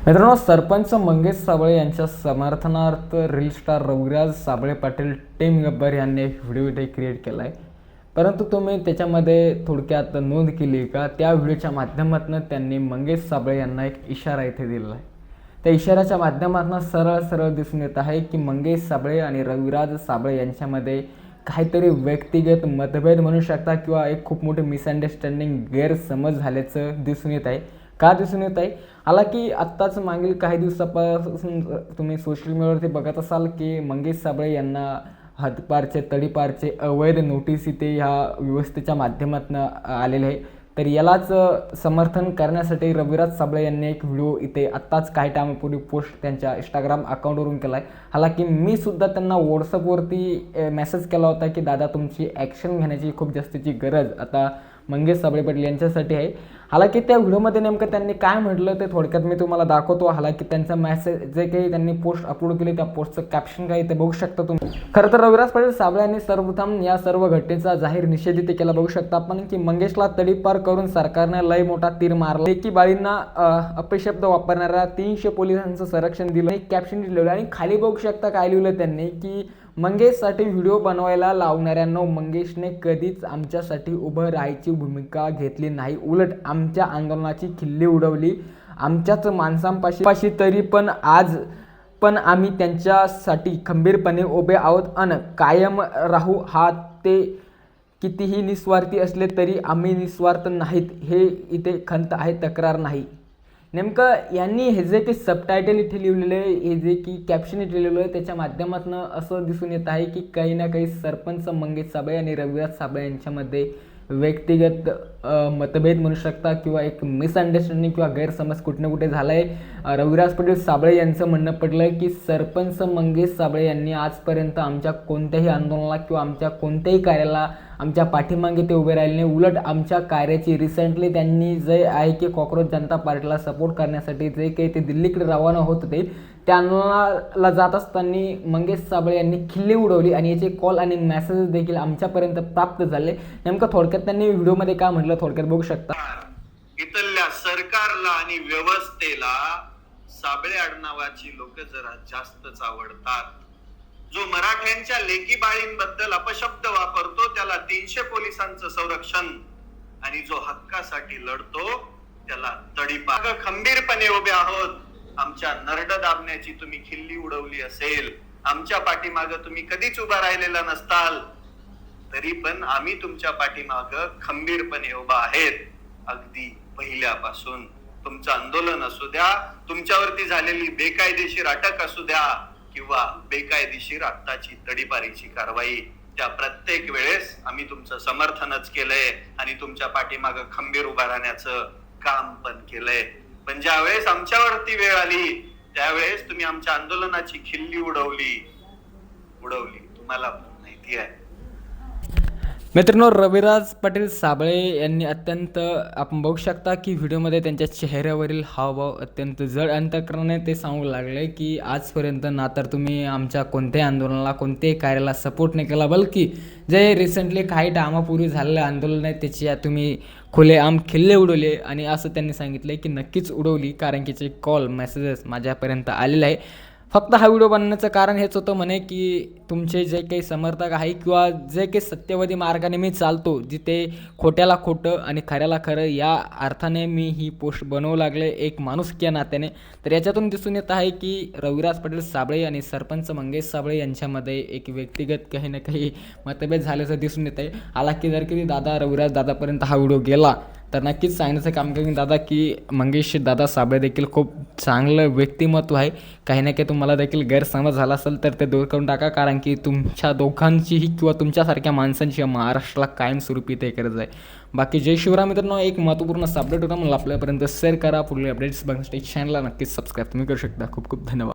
मित्रांनो, सरपंच मंगेश साबळे यांच्या समर्थनार्थ reel star Raviraj Sable Patil team Gabbar यांनी एक व्हिडिओ इथे क्रिएट केला आहे. परंतु तुम्ही त्याच्यामध्ये थोडक्यात नोंद केली का त्या व्हिडिओच्या माध्यमातून त्यांनी मंगेश साबळे यांना एक इशारा इथे दिला आहे. त्या इशाऱ्याच्या माध्यमातून सरळ सरळ दिसून येत आहे की मंगेश साबळे आणि रविराज साबळे यांच्यामध्ये काहीतरी व्यक्तिगत मतभेद म्हणू शकता किंवा एक खूप मोठी मिसअंडरस्टँडिंग गैरसमज झाल्याचं दिसून येत आहे. का दिसून येत आहे? हालाकी आत्ताच मागील काही दिवसापासून तुम्ही सोशल मीडियावरती बघत असाल की मंगेश साबळे यांना हद्दपारचे तडीपारचे अवैध नोटीस इथे ह्या व्यवस्थेच्या माध्यमातून आलेले आहे. तर यालाच समर्थन करण्यासाठी रविराज साबळे यांनी एक व्हिडिओ इथे आत्ताच काही टायमापूर्वी पोस्ट त्यांच्या इंस्टाग्राम अकाउंटवरून केला आहे. हालाकी मी सुद्धा त्यांना व्हॉट्सअपवरती मेसेज केला होता की दादा तुमची ॲक्शन घेण्याची खूप जास्तीची गरज आता मंगेश साबळे पाटील यांच्यासाठी आहे. हालाकी त्या व्हिडिओमध्ये नेमकं त्यांनी काय म्हटलं ते थोडक्यात मी तुम्हाला दाखवतो. हालाकी त्यांचा मेसेज जे काही त्यांनी पोस्ट अपलोड केली त्या पोस्टचं कॅप्शन काय ते बघू शकता तुम्ही. खरं तर रविराज पाटील साबळे यांनी सर्वप्रथम या सर्व घटनेचा जाहीर निषेध इथे केला. बघू शकता आपण की मंगेशला तडीपार करून सरकारने लय मोठा तीर मारला. लेकी बाळींना अपशब्द वापरणाऱ्या 300 पोलिसांचं संरक्षण दिलं एक कॅप्शन लिहिलं आणि खाली बघू शकता काय लिहिलं त्यांनी की मंगेशसाठी व्हिडिओ बनवायला लावणाऱ्यांनो मंगेशने कधीच आमच्यासाठी उभं राहायची भूमिका घेतली नाही, उलट आमच्या आंदोलनाची खिल्ली उडवली आमच्याच माणसांपाशी तरी पण आम्ही त्यांच्यासाठी खंबीरपणे उभे आहोत अन कायम राहू. हा ते कितीही निस्वार्थी असले तरी आम्ही निस्वार्थ नाहीत हे इथे खंत आहे, तक्रार नाही. नेमकं यांनी हे जे की सबटायटल इथे लिहिलेलं आहे हे जे की कॅप्शन इथे लिहिलेलं आहे त्याच्या माध्यमातून असं दिसून येत आहे की काही ना काही सरपंच मंगेश साबळे आणि रविराज साबळे यांच्यामध्ये व्यक्तिगत मतभेद म्हणू शकता किंवा एक मिसअंडरस्टँडिंग किंवा गैरसमज कुठे ना कुठे झाला आहे. रविराज पाटील साबळे यांचं म्हणणं पडलं आहे की सरपंच मंगेश साबळे यांनी आजपर्यंत आमच्या कोणत्याही आंदोलनाला किंवा आमच्या कोणत्याही कार्याला आमच्या पाठीमागे ते उभे राहिले नाही, उलट आमच्या कार्याची रिसेंटली त्यांनी जे आहे की कॉक्रोच जनता पार्टीला सपोर्ट करण्यासाठी जे काही ते दिल्लीकडे रवाना होत होते त्या आंदोलनाला जात असताना मंगेश साबळे यांनी खिल्ली उडवली आणि याचे कॉल आणि मेसेजेस देखील आमच्यापर्यंत प्राप्त झाले. नेमकं थोडक्यात त्यांनी व्हिडिओमध्ये काय म्हटलं थोडक्यात बघू शकता. इथल्या सरकारला आणि व्यवस्थेला साबळे आडनावाची लोक जरा जास्तच आवडतात. जो मराठ्यांच्या लेकी बाळींबद्दल अपशब्द वापरतो त्याला 300 पोलिसांचं संरक्षण आणि जो हक्कासाठी लढतो त्याला तडीपार. खंबीरपणे उभे आहोत. आमच्या नरड दाबण्याची तुम्ही खिल्ली उडवली असेल, आमच्या पाठीमाग तुम्ही कधीच उभा राहिलेला नसताल, तरी पण आम्ही तुमच्या पाठीमाग खंबीरपणे उभा आहेत. अगदी पहिल्यापासून तुमचं आंदोलन असू द्या, तुमच्यावरती झालेली बेकायदेशीर अटक असू द्या किंवा बेकायदेशीर आत्ताची तडीपारीची कारवाई, त्या प्रत्येक वेळेस आम्ही तुमचं समर्थनच केलंय आणि तुमच्या पाठीमाग खंबीर उभा राहण्याचं काम पण केलंय. पण ज्या वेळेस आमच्यावरती वेळ आली त्यावेळेस तुम्ही आमच्या आंदोलनाची खिल्ली उडवली. तुम्हाला माहिती आहे. मित्रांनो, रविराज पाटील साबळे यांनी अत्यंत आपण बघू शकता की व्हिडिओमध्ये त्यांच्या चेहऱ्यावरील हावभाव अत्यंत जड अंतकरणाने ते सांगू लागले की आजपर्यंत ना तर तुम्ही आमच्या कोणत्याही आंदोलनाला कोणत्याही कार्याला सपोर्ट नाही केला, बल्कि जे रिसेंटली काही टायमापूर्वी झालेलं आंदोलन आहे त्याची तुम्ही खुलेआम खिल्ले उडवले आणि असं त्यांनी सांगितलं की नक्कीच उडवली कारण की कॉल मेसेजेस माझ्यापर्यंत आलेले आहे. फक्त हा व्हिडिओ बनवण्याचं कारण हेच होतं म्हणे की तुमचे जे काही समर्थक आहे किंवा जे काही सत्यवादी मार्गाने मी चालतो जिथे खोट्याला खोटं आणि खऱ्याला खरं या अर्थाने मी ही पोस्ट बनवू लागले एक माणूस या नात्याने. तर याच्यातून दिसून येत आहे की रविराज पाटील साबळे आणि सरपंच मंगेश साबळे यांच्यामध्ये एक व्यक्तिगत काही ना काही मतभेद झाल्याचं दिसून येत आहे. हालाकी जर की रविराज दादापर्यंत हा व्हिडिओ गेला तर नक्कीच सांगण्याचं काम करेन दादा की मंगेश दादा साबळे देखील खूप चांगलं व्यक्तिमत्व आहे. काही ना काही तुम्हाला देखील गैरसमज झाला असेल तर ते दूर करून टाका कारण की तुमच्या दोघांचीही किंवा तुमच्यासारख्या माणसांची महाराष्ट्राला कायमस्वरूपी ते गरज आहे. बाकी जय शिवराय मित्रांनो, एक महत्त्वपूर्ण अपडेट होता मला आपल्यापर्यंत शेअर करा. पुढील अपडेट्स बघण्यासाठी चॅनलला नक्कीच सबस्क्राईब तुम्ही करू शकता. खूप खूप धन्यवाद.